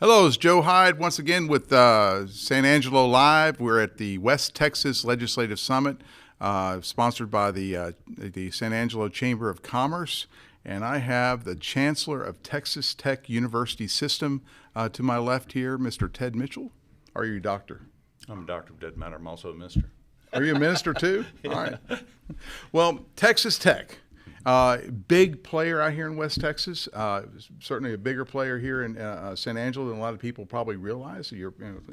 Hello, it's Joe Hyde once again with San Angelo Live. We're at the West Texas Legislative Summit, sponsored by the San Angelo Chamber of Commerce. And I have the Chancellor of Texas Tech University System to my left here, Mr. Ted Mitchell. Are you a doctor? I'm a doctor, it doesn't matter. I'm also a minister. Are you a minister too? Yeah. All right. Well, Texas Tech. Big player out here in West Texas, certainly a bigger player here in San Angelo than a lot of people probably realize.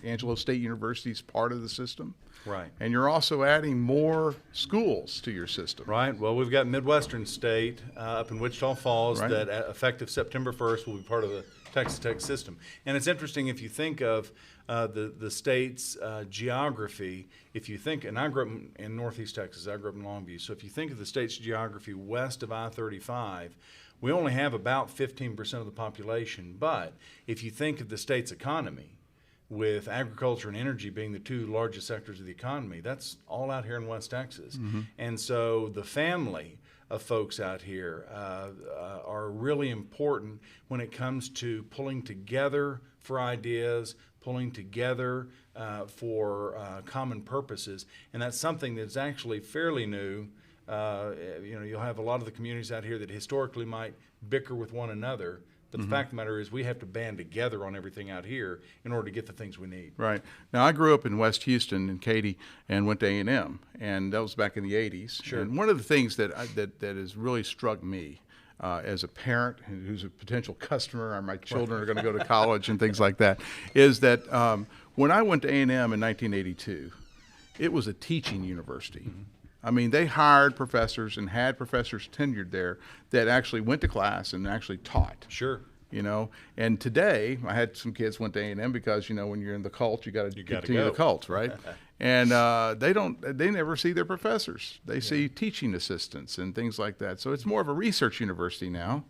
Angelo State University is part of the system. Right. And you're also adding more schools to your system. Right. Well, we've got Midwestern State up in Wichita Falls Right. that effective September 1st will be part of the Texas Tech system. And it's interesting if you think of the state's geography, if you think, and I grew up in Northeast Texas, I grew up in Longview, so if you think of the state's geography west of I-35, we only have about 15% of the population. But if you think of the state's economy, with agriculture and energy being the two largest sectors of the economy, that's all out here in West Texas. Mm-hmm. And so the family of folks out here are really important when it comes to pulling together for ideas, pulling together for common purposes. And that's something that's actually fairly new. You'll have a lot of the communities out here that historically might bicker with one another. But the fact of the matter is we have to band together on everything out here in order to get the things we need. Right. Now, I grew up in West Houston in Katy and went to A&M, and that was back in the 80s. Sure. And one of the things that has really struck me as a parent who's a potential customer, or my children are going to go to college and things like that, is that when I went to A&M in 1982, it was a teaching university. Mm-hmm. I mean, they hired professors and had professors tenured there that actually went to class and actually taught. Sure. And today I had some kids went to A&M because, when you're in the cult, you got to continue the cult, right? And they never see their professors. They see teaching assistants and things like that. So it's more of a research university now.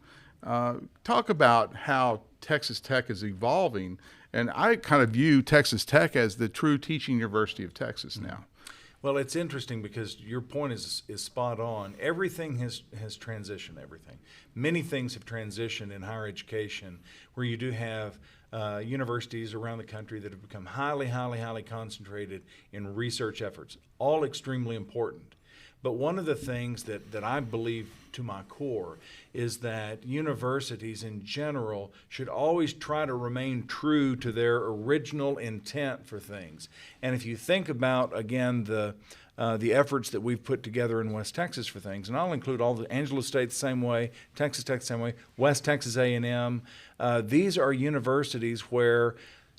Talk about how Texas Tech is evolving. And I kind of view Texas Tech as the true teaching university of Texas now. Well, it's interesting because your point is spot on. Everything has transitioned, everything. Many things have transitioned in higher education where you do have universities around the country that have become highly, highly, highly concentrated in research efforts, all extremely important. But one of the things that I believe to my core is that universities in general should always try to remain true to their original intent for things. And if you think about, again, the efforts that we've put together in West Texas for things, and I'll include all the Angelo State the same way, Texas Tech the same way, West Texas A&M, these are universities where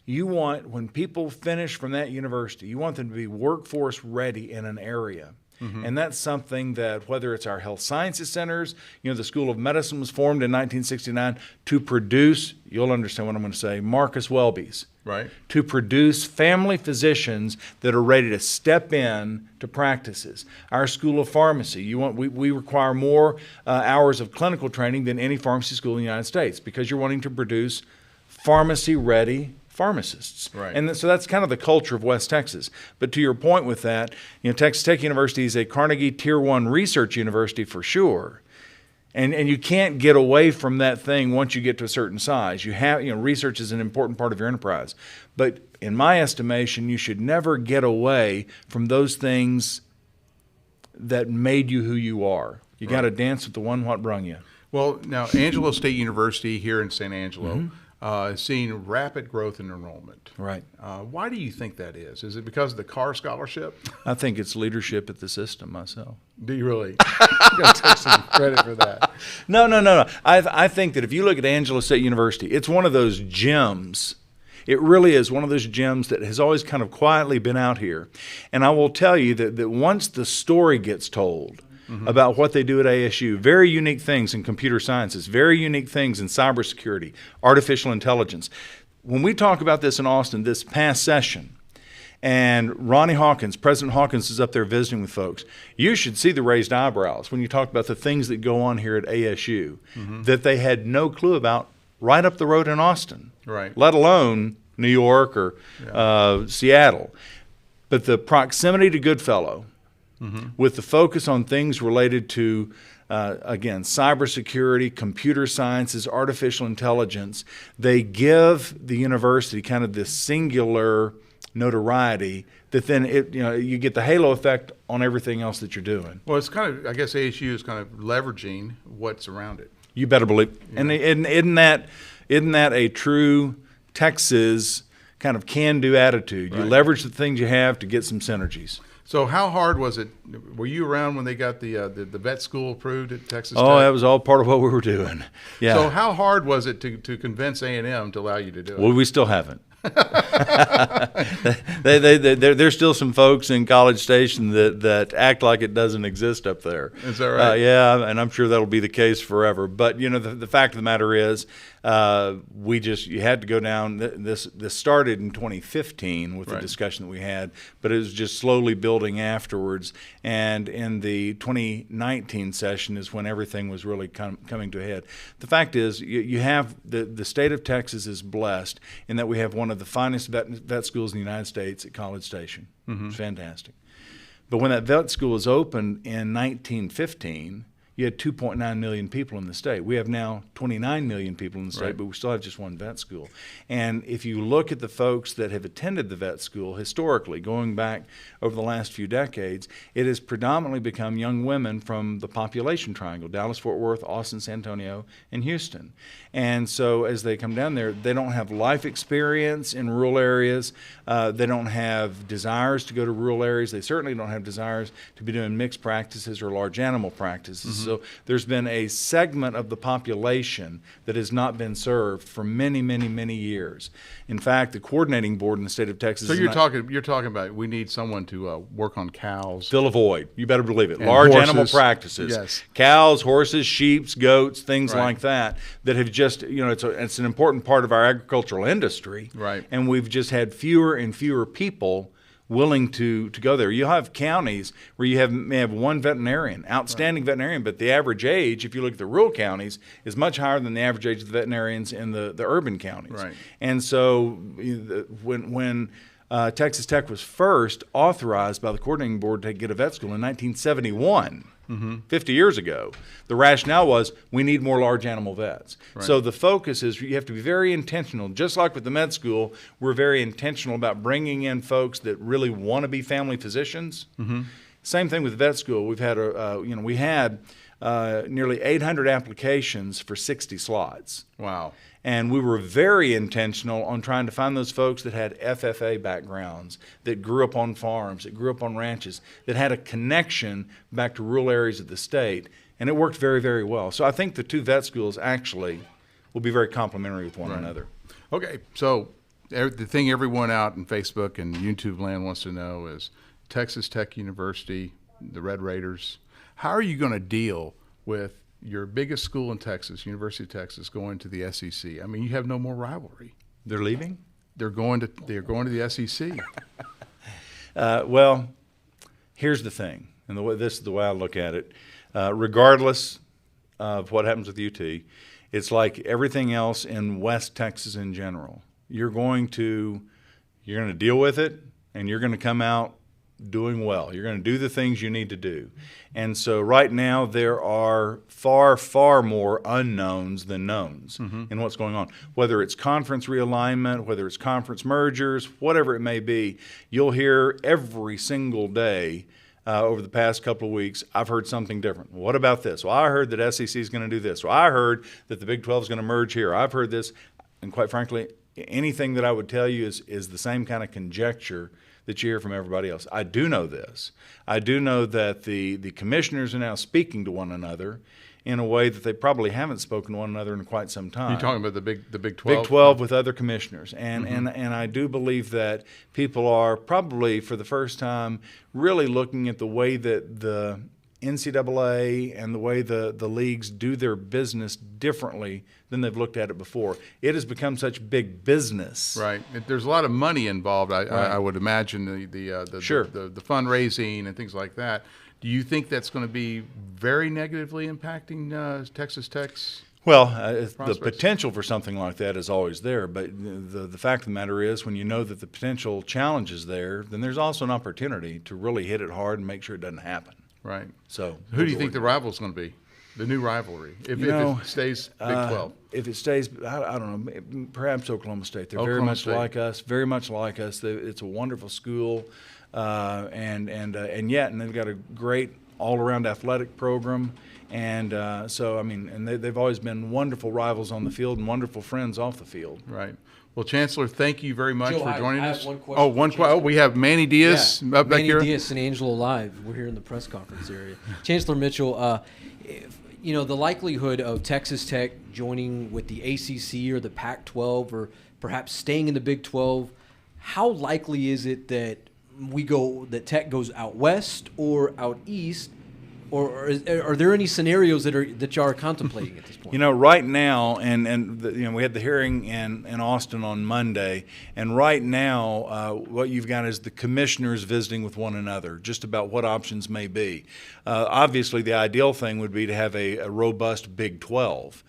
you want, when people finish from that university, you want them to be workforce ready in an area. Mm-hmm. And that's something that, whether it's our health sciences centers, the School of Medicine was formed in 1969 to produce, you'll understand what I'm going to say, Marcus Welby's. Right. To produce family physicians that are ready to step in to practices. Our School of Pharmacy, we require more hours of clinical training than any pharmacy school in the United States because you're wanting to produce pharmacy-ready pharmacists. Right. And so that's kind of the culture of West Texas. But to your point with that, Texas Tech University is a Carnegie Tier 1 research university for sure. And you can't get away from that thing once you get to a certain size. You have, research is an important part of your enterprise. But in my estimation, you should never get away from those things that made you who you are. You got to dance with the one what brung you. Well, now, Angelo State University here in San Angelo, Mm-hmm. is seeing rapid growth in enrollment. Right. Why do you think that is? Is it because of the Carr Scholarship? I think it's leadership at the system myself. Do you really? I'm going to take some credit for that. No. I think that if you look at Angelo State University, it's one of those gems. It really is one of those gems that has always kind of quietly been out here. And I will tell you that once the story gets told, mm-hmm. about what they do at ASU. Very unique things in computer sciences, very unique things in cybersecurity, artificial intelligence. When we talk about this in Austin this past session, and Ronnie Hawkins, President Hawkins is up there visiting with folks, you should see the raised eyebrows when you talk about the things that go on here at ASU mm-hmm. that they had no clue about right up the road in Austin, right? Let alone New York or Seattle. But the proximity to Goodfellow, with the focus on things related to, again, cybersecurity, computer sciences, artificial intelligence. They give the university kind of this singular notoriety that then you get the halo effect on everything else that you're doing. Well, it's kind of, I guess ASU is kind of leveraging what's around it. You better believe. Yeah. And isn't that a true Texas kind of can-do attitude? Right. You leverage the things you have to get some synergies. So how hard was it? Were you around when they got the vet school approved at Texas Tech? Oh, that was all part of what we were doing. Yeah. So how hard was it to convince A&M to allow you to do it? Well, we still haven't. There's still some folks in College Station that act like it doesn't exist up there. Is that right? Yeah, and I'm sure that'll be the case forever. But the fact of the matter is, you had to go down. This started in 2015 with the discussion that we had, but it was just slowly building afterwards. And in the 2019 session is when everything was really coming to a head. The fact is, you have the state of Texas is blessed in that we have one of the finest vet schools in the United States at College Station. Mm-hmm. It's fantastic. But when that vet school was opened in 1915, you had 2.9 million people in the state. We have now 29 million people in the state, but we still have just one vet school. And if you look at the folks that have attended the vet school historically, going back over the last few decades, it has predominantly become young women from the population triangle, Dallas, Fort Worth, Austin, San Antonio, and Houston. And so as they come down there, they don't have life experience in rural areas. They don't have desires to go to rural areas. They certainly don't have desires to be doing mixed practices or large animal practices. Mm-hmm. So there's been a segment of the population that has not been served for many, many, many years. In fact, the coordinating board in the state of Texas. So you're talking about we need someone to work on cows. Fill a void. You better believe it. And large horses. Animal practices. Yes. Cows, horses, sheep, goats, things like that have just, it's an important part of our agricultural industry. Right. And we've just had fewer and fewer people willing to go there. You'll have counties where you may have one veterinarian, outstanding veterinarian, but the average age, if you look at the rural counties, is much higher than the average age of the veterinarians in the urban counties. Right. And so when Texas Tech was first authorized by the coordinating board to get a vet school in 1971, 50 years ago, the rationale was we need more large animal vets. Right. So the focus is you have to be very intentional. Just like with the med school, we're very intentional about bringing in folks that really want to be family physicians. Mm-hmm. Same thing with vet school. We've had nearly 800 applications for 60 slots. Wow. And we were very intentional on trying to find those folks that had FFA backgrounds, that grew up on farms, that grew up on ranches, that had a connection back to rural areas of the state. And it worked very, very well. So I think the two vet schools actually will be very complementary with one another. Okay, so the thing everyone out in Facebook and YouTube land wants to know is Texas Tech University, the Red Raiders, how are you going to deal with your biggest school in Texas, University of Texas, going to the SEC? I mean, you have no more rivalry. They're leaving? They're going to the SEC. Well, here's the thing, and this is the way I look at it. Regardless of what happens with UT, it's like everything else in West Texas in general. You're going to deal with it, and you're going to come out doing well. You're going to do the things you need to do. And so right now there are far, far more unknowns than knowns in what's going on. Whether it's conference realignment, whether it's conference mergers, whatever it may be, you'll hear every single day over the past couple of weeks, I've heard something different. What about this? Well, I heard that SEC is going to do this. Well, I heard that the Big 12 is going to merge here. I've heard this. And quite frankly, anything that I would tell you is the same kind of conjecture that you hear from everybody else. I do know this. I do know that the commissioners are now speaking to one another in a way that they probably haven't spoken to one another in quite some time. You're talking about the Big 12? Big 12 with other commissioners. And I do believe that people are probably, for the first time, really looking at the way that the NCAA and the way the leagues do their business differently than they've looked at it before. It has become such big business. Right. There's a lot of money involved. I would imagine the fundraising and things like that. Do you think that's going to be very negatively impacting Texas Tech's? Well, the potential for something like that is always there, but the fact of the matter is, when you know that the potential challenge is there, then there's also an opportunity to really hit it hard and make sure it doesn't happen. Right. So, who do you think the rival's going to be? The new rivalry, if it stays Big 12. If it stays, I don't know, perhaps Oklahoma State. They're very much like us. Very much like us. It's a wonderful school, and they've got a great all-around athletic program. And so, I mean, and they've always been wonderful rivals on the field and wonderful friends off the field. Right. Well, Chancellor, thank you very much for joining us. I have one question. One question. Oh, we have Manny Diaz up back here. Manny Diaz and Angelo Live. We're here in the press conference area. Chancellor Mitchell, the likelihood of Texas Tech joining with the ACC or the Pac-12 or perhaps staying in the Big 12, how likely is it that Tech goes out west or out east? Or are there any scenarios that you are contemplating at this point? Right now, we had the hearing in Austin on Monday, and right now, what you've got is the commissioners visiting with one another, just about what options may be. Obviously, the ideal thing would be to have a robust Big 12,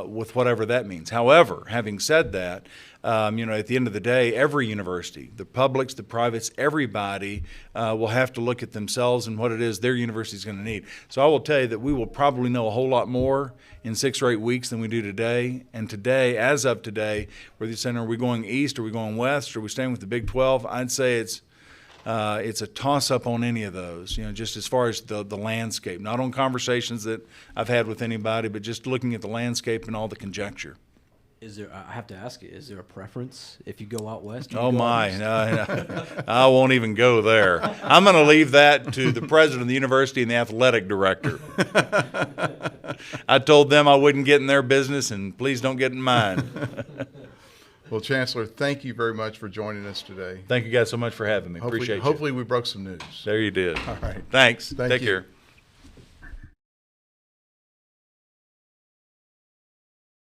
with whatever that means. However, having said that, at the end of the day, every university, the publics, the privates, everybody will have to look at themselves and what it is their university is going to need. So I will tell you that we will probably know a whole lot more in 6 or 8 weeks than we do today. And today, as of today, whether you're saying, are we going east, are we going west, are we staying with the Big 12, I'd say it's a toss-up on any of those, just as far as the landscape, not on conversations that I've had with anybody, but just looking at the landscape and all the conjecture. I have to ask you, is there a preference if you go out west? Oh, my. No, I won't even go there. I'm going to leave that to the president of the university and the athletic director. I told them I wouldn't get in their business, and please don't get in mine. Well, Chancellor, thank you very much for joining us today. Thank you guys so much for having me. Appreciate you. Hopefully we broke some news. There you did. All right. Thanks. Thank Take you. care.